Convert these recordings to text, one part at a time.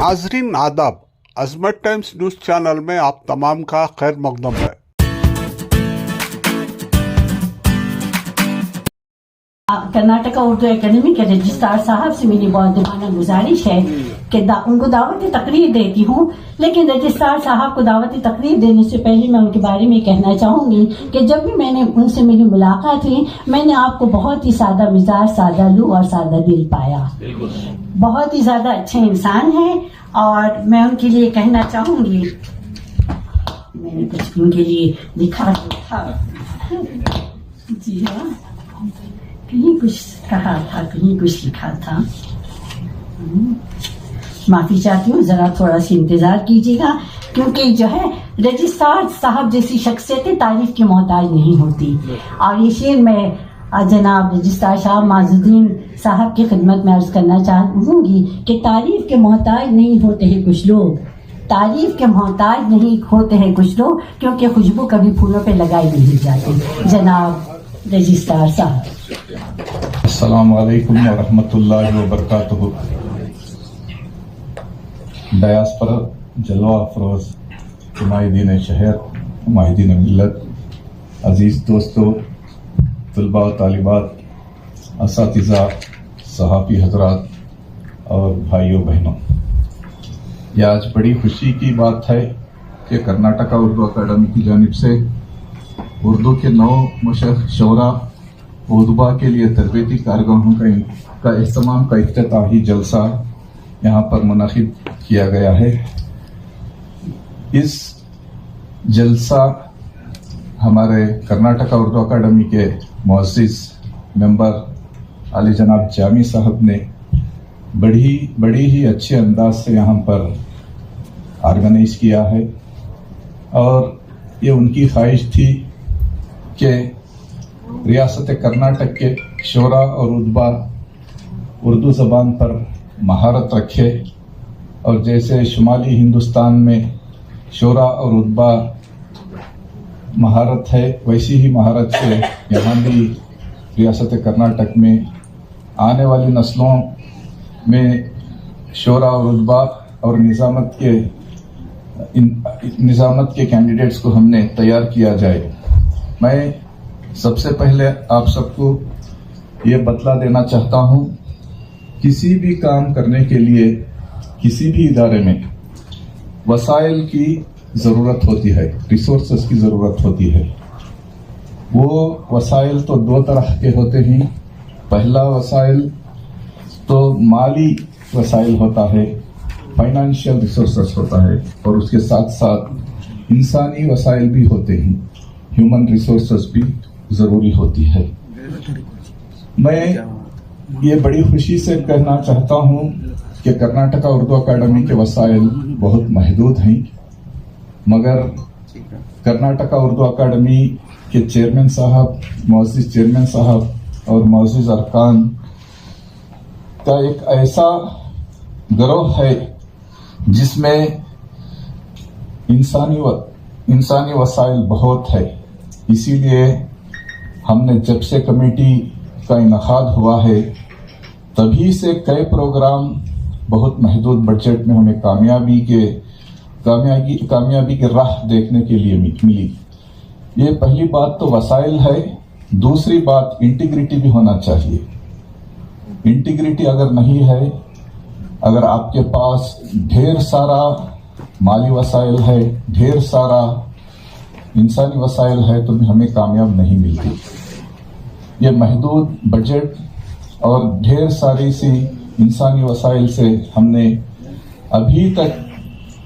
नाजरीन आदाब, अजमत times news channel में आप तमाम का खैर मकदम है। कर्नाटका उर्दू एकेडमी के रजिस्ट्रार साहब से मेरी बहुत दिवाना गुजारिश है कि उनको दावती तकरीर देती हूँ, लेकिन रजिस्ट्रार साहब को दावती तकरीर देने से पहले मैं उनके बारे में कहना चाहूँगी कि जब भी मैंने उनसे मेरी मुलाकात हुई, मैंने आपको बहुत ही सादा मिजाज, सादा लू और सादा दिल पाया। बहुत ही ज्यादा अच्छे इंसान हैं और मैं उनके लिए कहना चाहूँगी, मैंने कुछ उनके लिए लिखा था। जी हाँ, कहीं कुछ कहा था, कहीं कुछ लिखा था। माफी चाहती हूँ, जरा थोड़ा सा इंतजार कीजिएगा, क्योंकि जो है रजिस्ट्रार साहब जैसी शख्सियतें तारीफ की मोहताज नहीं होती। और ये शेर मैं जनाब रजिस्ट्रार साहब माजुद्दीन साहब की खिदमत में अर्ज करना चाहूँगी कि तारीफ के मोहताज नहीं होते हैं कुछ लोग, तारीफ के मोहताज नहीं होते हैं कुछ लोग, क्योंकि खुशबू कभी फूलों पे लगाई नहीं जाती। जनाब रजिस्ट्रार साहब। अस्सलामु अलैकुम व रहमतुल्लाहि व बरकातुहू। डयास पर जलवा अफरोज हुमायूदीन शहर, हुमायूदीन मिल्लत, अजीज़ दोस्तों, तलबा व तालिबात, असातिज़ा, सहाफ़ी हज़रात और भाइयों बहनों, यह आज बड़ी खुशी की बात है कि कर्नाटका उर्दू अकादमी की जानिब से उर्दू के 9 मुशर्रफ शोरा उद्बा के लिए तरबेती कारगाहों का इख्तिताम का इफ्तिताही जलसा यहाँ पर मुनाकिद किया गया है। इस जलसा हमारे कर्नाटका उर्दू अकादमी के मुअज़्ज़िज़ मेंबर अली जनाब जामी साहब ने बड़ी ही अच्छे अंदाज से यहाँ पर ऑर्गेनाइज किया है, और ये उनकी ख्वाहिश थी कि रियासत कर्नाटक के शोरा और उद्बा उर्दू ज़बान पर महारत रखे, और जैसे शुमाली हिंदुस्तान में शोरा और उद्बा महारत है, वैसी ही महारत से यहाँ भी रियासत कर्नाटक में आने वाली नस्लों में शोरा और उद्बा और निज़ामत के कैंडिडेट्स को हमने तैयार किया जाए। मैं सबसे पहले आप सबको ये बतला देना चाहता हूँ, किसी भी काम करने के लिए किसी भी इदारे में वसाइल की ज़रूरत होती है, रिसोर्सेस की ज़रूरत होती है। वो वसाइल तो 2 तरह के होते हैं। पहला वसाइल तो माली वसाइल होता है, फाइनेंशियल रिसोर्सेस होता है, और उसके साथ साथ इंसानी वसाइल भी होते हैं, ह्यूमन रिसोर्सेस भी ज़रूरी होती है। मैं ये बड़ी खुशी से कहना चाहता हूँ कि कर्नाटका उर्दू अकादमी के वसाइल बहुत महदूद हैं, मगर कर्नाटका उर्दू अकादमी के चेयरमैन साहब, मुअज़्ज़िज़ चेयरमैन साहब और मुअज़्ज़िज़ अरकान का एक ऐसा गिरोह है जिसमें इंसानी वसाइल बहुत है। इसीलिए हमने जब से कमेटी का इनकाद हुआ है, तभी से कई प्रोग्राम बहुत महदूद बजट में हमें कामयाबी की राह देखने के लिए मिली। ये पहली बात तो वसाइल है। दूसरी बात इंटीग्रिटी भी होना चाहिए। इंटीग्रिटी अगर नहीं है, अगर आपके पास ढेर सारा माली वसाइल है, ढेर सारा इंसानी वसाइल है, तो भी हमें कामयाब नहीं मिलती। ये महदूद बजट और ढेर सारी सी इंसानी वसाइल से हमने अभी तक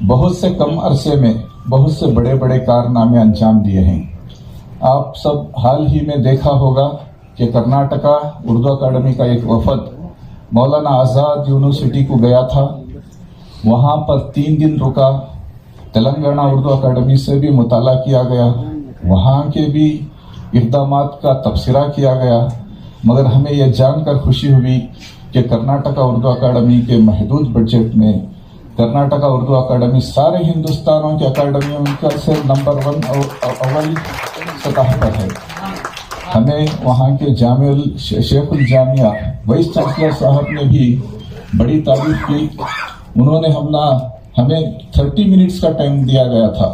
बहुत से कम अरसे में बहुत से बड़े बड़े कारनामे अंजाम दिए हैं। आप सब हाल ही में देखा होगा कि कर्नाटका उर्दू अकादमी का एक वफद मौलाना आज़ाद यूनिवर्सिटी को गया था। वहाँ पर 3 दिन रुका। तेलंगाना उर्दू अकादमी से भी मुताला किया गया, वहाँ के भी इक़दामात का तबसरा किया गया, मगर हमें यह जानकर खुशी हुई कि कर्नाटका उर्दू अकादमी के महदूद बजट में कर्नाटका उर्दू अकादमी सारे हिंदुस्तानों के अकादमियों का से नंबर 1 अव्वल सतह पर है। हमें वहाँ के शेखुल जामिया वाइस चांसलर साहब ने भी बड़ी तारीफ की उन्होंने हमें 30 मिनट्स का टाइम दिया गया था,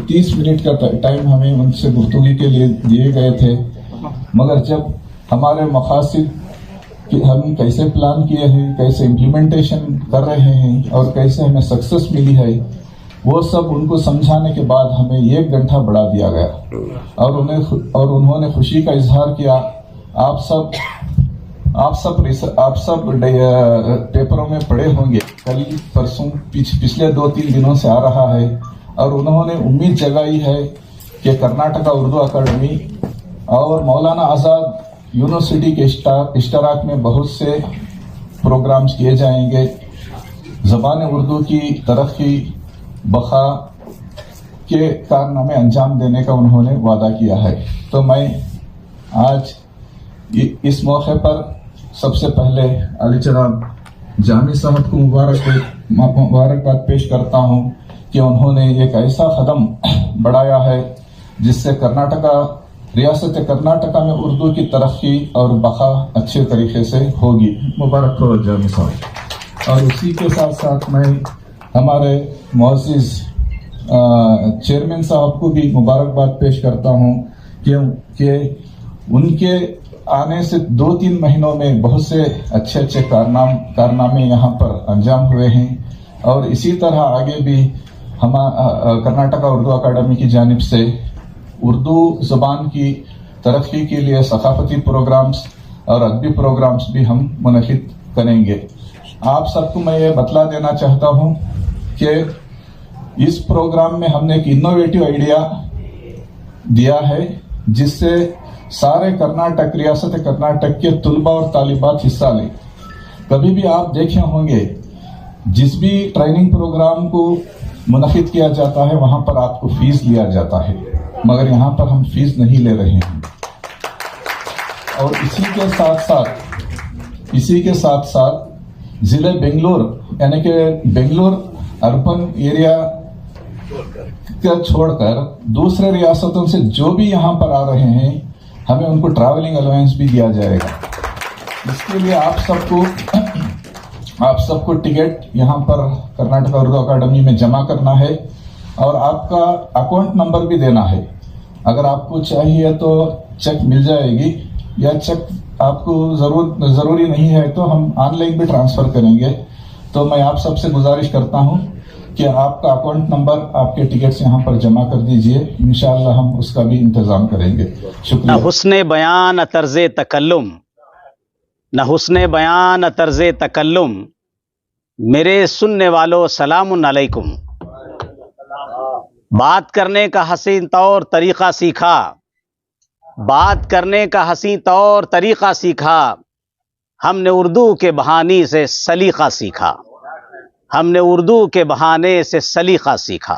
30 मिनट का टाइम हमें उनसे गुफ्तगू के लिए दिए गए थे, मगर जब हमारे मकासद कि हम कैसे प्लान किए हैं, कैसे इम्प्लीमेंटेशन कर रहे हैं और कैसे हमें सक्सेस मिली है, वो सब उनको समझाने के बाद हमें 1 घंटा बढ़ा दिया गया और उन्होंने खुशी का इजहार किया। आप सब पेपरों में पढ़े होंगे, कल परसों पिछले 2-3 दिनों से आ रहा है, और उन्होंने उम्मीद जगाई है कि कर्नाटका उर्दू अकादमी और मौलाना आज़ाद यूनिवर्सिटी के इश्तराक में बहुत से प्रोग्राम्स किए जाएंगे। ज़बान उर्दू की तरक्की बखा के कारनामे अंजाम देने का उन्होंने वादा किया है। तो मैं आज इस मौके पर सबसे पहले अली जनाब जामी साहब को मुबारकबाद पेश करता हूँ कि उन्होंने एक ऐसा कदम बढ़ाया है जिससे रियासत कर्नाटका में उर्दू की तरक्की और बका अच्छे तरीके से होगी। मुबारक हो जामी साहब। और उसी के साथ साथ मैं हमारे मुअज़्ज़िज़ चेयरमैन साहब को भी मुबारकबाद पेश करता हूँ कि उनके आने से 2-3 महीनों में बहुत से अच्छे कारनामे यहाँ पर अंजाम हुए हैं, और इसी तरह आगे भी कर्नाटका उर्दू अकादमी की जानिब से उर्दू ज़बान की तरक्की के लिए सकाफती प्रोग्राम्स और अदबी प्रोग्राम्स भी हम मुनक़िद करेंगे। आप सबको मैं ये बतला देना चाहता हूँ कि इस प्रोग्राम में हमने एक इनोवेटिव आइडिया दिया है जिससे सारे रियासत कर्नाटक के तुलबा और तालिबात हिस्सा लें। कभी भी आप देखे होंगे जिस भी ट्रेनिंग प्रोग्राम को मुनक़िद किया जाता है वहाँ पर आपको फीस लिया जाता है, मगर यहाँ पर हम फीस नहीं ले रहे हैं। और इसी के साथ साथ जिले बेंगलोर यानी कि बेंगलोर अर्बन एरिया का छोड़कर दूसरे रियासतों से जो भी यहाँ पर आ रहे हैं हमें उनको ट्रैवलिंग अलाउंस भी दिया जाएगा। इसके लिए आप सबको टिकट यहाँ पर कर्नाटका उर्दू अकादमी में जमा करना है और आपका अकाउंट नंबर भी देना है। अगर आपको चाहिए तो चेक मिल जाएगी, या चेक आपको ज़रूरी नहीं है तो हम ऑनलाइन भी ट्रांसफ़र करेंगे। तो मैं आप सबसे गुजारिश करता हूँ कि आपका अकाउंट नंबर आपके टिकट्स यहाँ पर जमा कर दीजिए, इंशाअल्लाह हम उसका भी इंतज़ाम करेंगे। शुक्रिया। न हुस्ने बयान तर्ज़े तकल्लुम, न हुस्ने बयान तर्ज़े तकल्लुम, मेरे सुनने वालों सलामुन अलैकुम। बात करने का हसीन तौर तरीक़ा सीखा, बात करने का हसीन तौर तरीक़ा सीखा, हमने उर्दू के बहाने से सलीक़ा सीखा, हमने उर्दू के बहाने से सलीक़ा सीखा।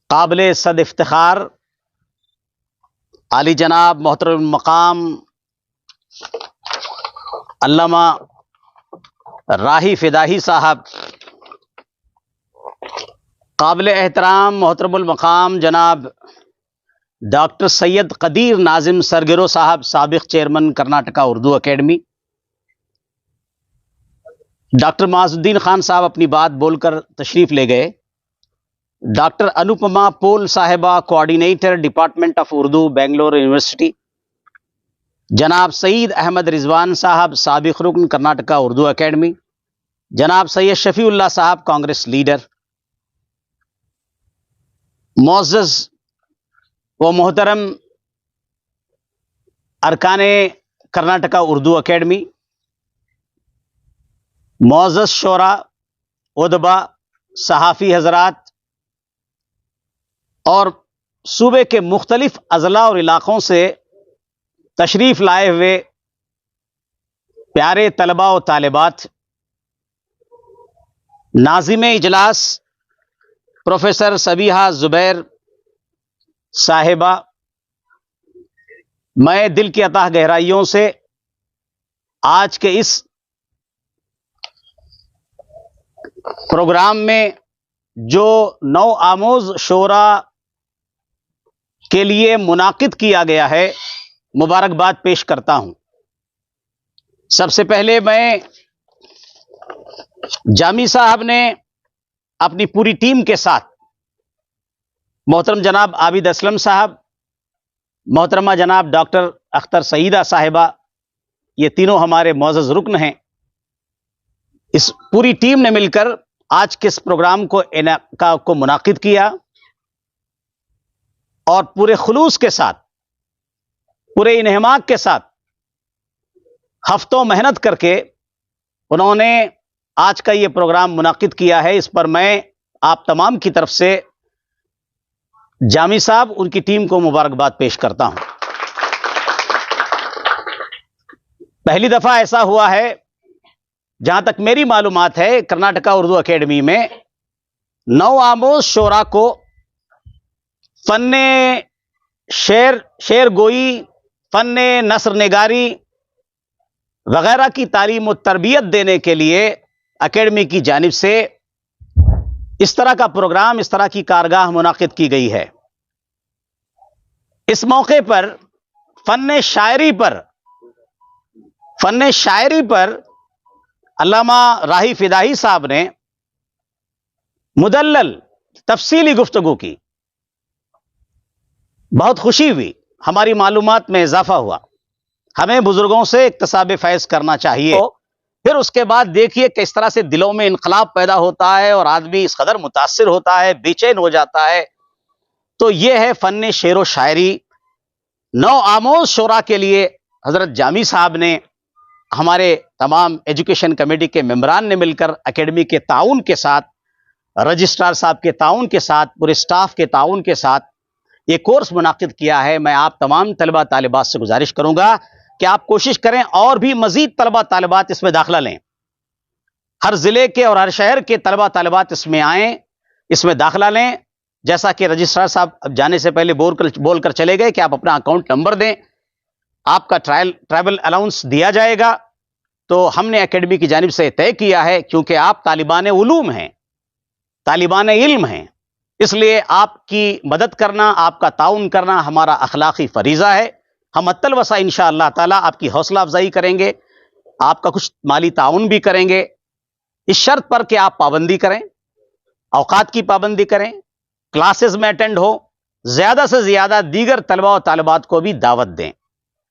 काबिल सद इफ्तिखार आली जनाब मोहतरम मकाम अल्लामा राही फिदाही साहब, काबिल एहतराम मोहतरमुल मकाम जनाब डॉक्टर सैयद कदीर नाजिम सरगिरो साहब, साबिक chairman Karnataka Urdu academy, doctor Majuddin Khan साहब अपनी बात बोलकर तशरीफ ले गए, डॉक्टर अनुपमा पोल साहिबा coordinator department of Urdu Bangalore university, जनाब सईद अहमद रिजवान साहब साबिक रुकन कर्नाटका उर्दू अकेडमी, जनाब सैयद शफीउल्लाह साहब कांग्रेस लीडर, मुअज़्ज़ज़ व मोहतरम अरकाने कर्नाटका उर्दू अकेडमी, मुअज़्ज़ज़ शोरा, उदबा, सहाफ़ी हज़रात और सूबे के मुख्तलिफ अज़ला और इलाक़ों से तशरीफ़ लाए हुए प्यारे तलबा और तालिबात, नाज़िम इजलास प्रोफेसर सबीहा ज़ुबैर साहिबा, मैं दिल की अताह गहराइयों से आज के इस प्रोग्राम में जो नौ आमोज शोरा के लिए मुनाकिद किया गया है मुबारकबाद पेश करता हूं। सबसे पहले मैं जामी साहब ने अपनी पूरी टीम के साथ मोहतरम जनाब आबिद असलम साहब, मोहतरमा जनाब डॉक्टर अख्तर सईदा साहिबा, ये तीनों हमारे मोअज़्ज़ज़ रुकन हैं। इस पूरी टीम ने मिलकर आज के इस प्रोग्राम को मुनाकिद किया और पूरे खुलूस के साथ, पूरे इन्हमाक के साथ हफ्तों मेहनत करके उन्होंने आज का ये प्रोग्राम मुनाकिद किया है। इस पर मैं आप तमाम की तरफ से जामी साहब, उनकी टीम को मुबारकबाद पेश करता हूं। पहली दफा ऐसा हुआ है, जहां तक मेरी मालूमात है, कर्नाटका उर्दू अकेडमी में नौआमोज शोरा को फन्ने शेर गोई, फन्ने नस्र निगारी वगैरह की तालीम और तरबियत देने के लिए अकेडमी की जानिब से इस तरह का प्रोग्राम, इस तरह की कारगाह मुनाकिद की गई है। इस मौके पर फन्ने शायरी पर अल्लामा राही फिदाही साहब ने मुदल्लल तफसीली गुफ्तगू की। बहुत खुशी हुई, हमारी मालूमात में इजाफा हुआ। हमें बुजुर्गों से इक्तसाब फैज़ करना चाहिए। फिर उसके बाद देखिए किस तरह से दिलों में इनकलाब पैदा होता है और आदमी इस कदर मुतासिर होता है, बेचैन हो जाता है। तो यह है फन शेर व शायरी। नौ आमोज शोरा के लिए हजरत जामी साहब ने, हमारे तमाम एजुकेशन कमेटी के मेंबरान ने मिलकर अकेडमी के ताउन के साथ, रजिस्ट्रार साहब के ताउन के साथ, पूरे स्टाफ के ताउन के साथ ये कोर्स मुनाकिद किया है। मैं आप तमाम तलबा तालिबात से गुजारिश करूंगा कि आप कोशिश करें और भी मजीद तलबा तालिबात इसमें दाखिला लें। हर जिले के और हर शहर के तलबा तालिबात इसमें आएँ, इसमें दाखिला लें। जैसा कि रजिस्ट्रार साहब अब जाने से पहले बोल कर चले गए कि आप अपना अकाउंट नंबर दें, आपका ट्रैवल अलाउंस दिया जाएगा। तो हमने एकेडमी की जानिब से तय किया है, क्योंकि आप तालिबान उलूम हैं, तालिबान इल्म हैं, इसलिए आपकी मदद करना, आपका ताउन करना हमारा अखलाकी फरीज़ा है। हम अत्तल वसा इंशाअल्लाह ताला आपकी हौसला अफजाई करेंगे, आपका कुछ माली ताउन भी करेंगे, इस शर्त पर कि आप पाबंदी करें, औकात की पाबंदी करें, क्लासेस में अटेंड हो, ज्यादा से ज्यादा दीगर तलबा और तालिबात को भी दावत दें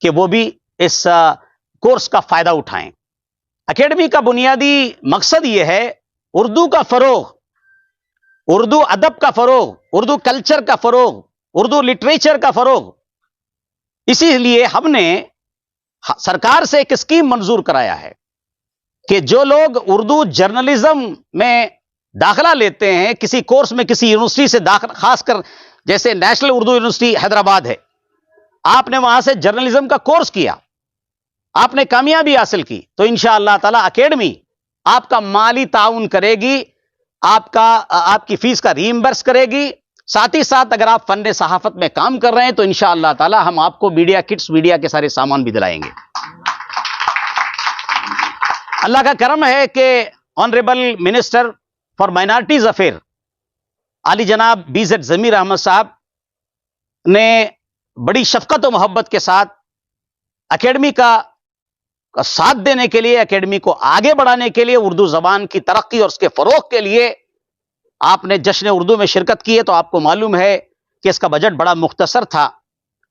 कि वो भी इस कोर्स का फायदा उठाएं। एकेडमी का बुनियादी मकसद यह है उर्दू का फरोग, उर्दू अदब का फरोग, उर्दू कल्चर का फरोग, उर्दू लिटरेचर का फरोग। इसीलिए हमने सरकार से एक स्कीम मंजूर कराया है कि जो लोग उर्दू जर्नलिज्म में दाखिला लेते हैं, किसी कोर्स में किसी यूनिवर्सिटी से दाखिला, खासकर जैसे नेशनल उर्दू यूनिवर्सिटी हैदराबाद है, आपने वहां से जर्नलिज्म का कोर्स किया, आपने कामयाबी हासिल की, तो इंशाअल्लाह ताला एकेडमी आपका माली ताउन करेगी, आपकी फीस का रीइंबर्स करेगी। साथ ही साथ अगर आप फन सहाफत में काम कर रहे हैं तो इंशाअल्लाह ताला हम आपको मीडिया किट्स, मीडिया के सारे सामान भी दिलाएंगे। अल्लाह का करम है कि honourable minister for minorities affair आली जनाब BZ ज़मीर अहमद साहब ने बड़ी शफकत और मोहब्बत के साथ एकेडमी का साथ देने के लिए, एकेडमी को आगे बढ़ाने के लिए, उर्दू जबान की तरक्की और उसके फरोग के लिए आपने जश्न उर्दू में शिरकत की है। तो आपको मालूम है कि इसका बजट बड़ा मुख्तसर था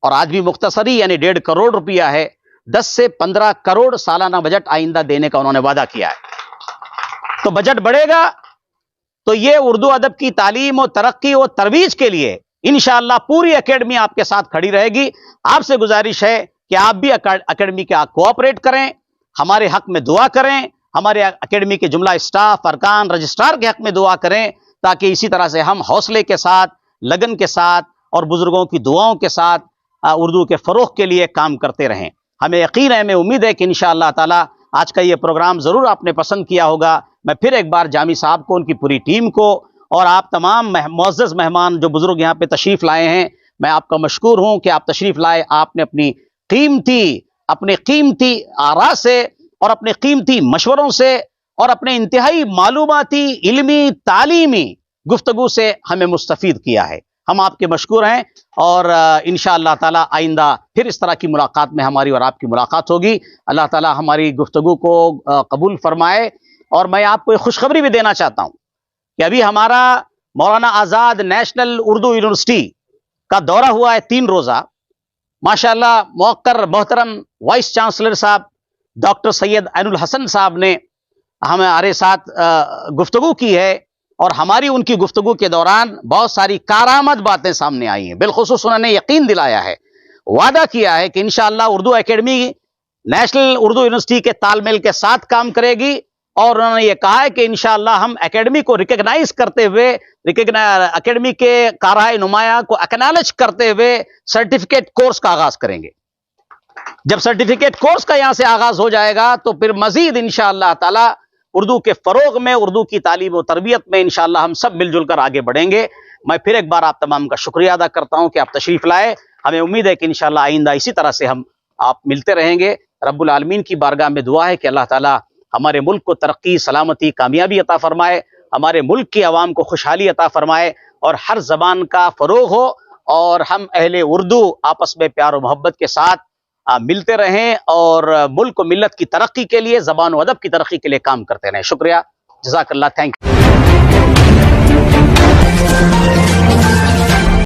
और आज भी मुख्तसर ही, यानी 1.5 करोड़ रुपया है। 10 से 15 करोड़ सालाना बजट आइंदा देने का उन्होंने वादा किया है। तो बजट बढ़ेगा तो ये उर्दू अदब की तालीम और तरक्की और तरवीज के लिए इंशाअल्लाह पूरी एकेडमी आपके साथ खड़ी रहेगी। आपसे गुजारिश है कि आप भी एकेडमी के कोऑपरेट करें, हमारे हक में दुआ करें, हमारे एकेडमी के जुमला स्टाफ, अरकान, रजिस्ट्रार के हक में दुआ करें, ताकि इसी तरह से हम हौसले के साथ, लगन के साथ और बुजुर्गों की दुआओं के साथ उर्दू के फरोग के लिए काम करते रहें। हमें यकीन है, हमें उम्मीद है कि इंशाअल्लाह ताला आज का ये प्रोग्राम जरूर आपने पसंद किया होगा। मैं फिर एक बार जामी साहब को, उनकी पूरी टीम को और आप तमाम मुअज़्ज़ज़ मेहमान जो बुजुर्ग यहाँ पे तशरीफ लाए हैं, मैं आपका मशकूर हूँ कि आप तशरीफ लाए। आपने अपने कीमती आरा से और अपने कीमती मशवरों से और अपने इंतहाई मालूमाती, इल्मी, तालीमी गुफ्तगू से हमें मुस्तफ़ीद किया है। हम आपके मशकूर हैं और इंशाअल्लाह ताला आइंदा फिर इस तरह की मुलाकात में हमारी और आपकी मुलाकात होगी। अल्लाह ताला हमारी गुफ्तगू को कबूल फरमाए اور میں آپ کو ایک خوشخبری بھی دینا چاہتا ہوں کہ ابھی ہمارا مولانا آزاد نیشنل اردو یونیورسٹی کا دورہ ہوا ہے 3 روزہ. ماشاءاللہ موقر محترم وائس چانسلر صاحب ڈاکٹر سید عین الحسن صاحب نے ہمارے ساتھ گفتگو کی ہے، اور ہماری ان کی گفتگو کے دوران بہت ساری کارآمد باتیں سامنے آئی ہیں. بالخصوص انہوں نے یقین دلایا ہے، وعدہ کیا ہے کہ انشاءاللہ Urdu academy national Urdu university کے تال میل کے ساتھ کام کرے گی، اور انہوں نے یہ کہا ہے کہ انشاءاللہ ہم اکیڈمی کو ریکگنائز کرتے ہوئے، اکیڈمی کے کارہائے نمایاں کو اکنالج کرتے ہوئے سرٹیفکیٹ کورس کا آغاز کریں گے. جب سرٹیفکیٹ کورس کا یہاں سے آغاز ہو جائے گا تو پھر مزید انشاءاللہ تعالی اردو کے فروغ میں، اردو کی تعلیم و تربیت میں انشاءاللہ ہم سب مل جل کر آگے بڑھیں گے. میں پھر ایک بار آپ تمام کا شکریہ ادا کرتا ہوں کہ آپ تشریف لائے. ہمیں امید ہے کہ انشاءاللہ آئندہ اسی طرح سے ہم آپ ملتے رہیں گے. رب العالمین کی بارگاہ میں دعا ہے کہ اللہ تعالی ہمارے ملک کو ترقی، سلامتی، کامیابی عطا فرمائے، ہمارے ملک کی عوام کو خوشحالی عطا فرمائے، اور ہر زبان کا فروغ ہو، اور ہم اہل اردو آپس میں پیار و محبت کے ساتھ ملتے رہیں، اور ملک و ملت کی ترقی کے لیے، زبان و ادب کی ترقی کے لیے کام کرتے رہیں. شکریہ، جزاک اللہ، تھینک یو.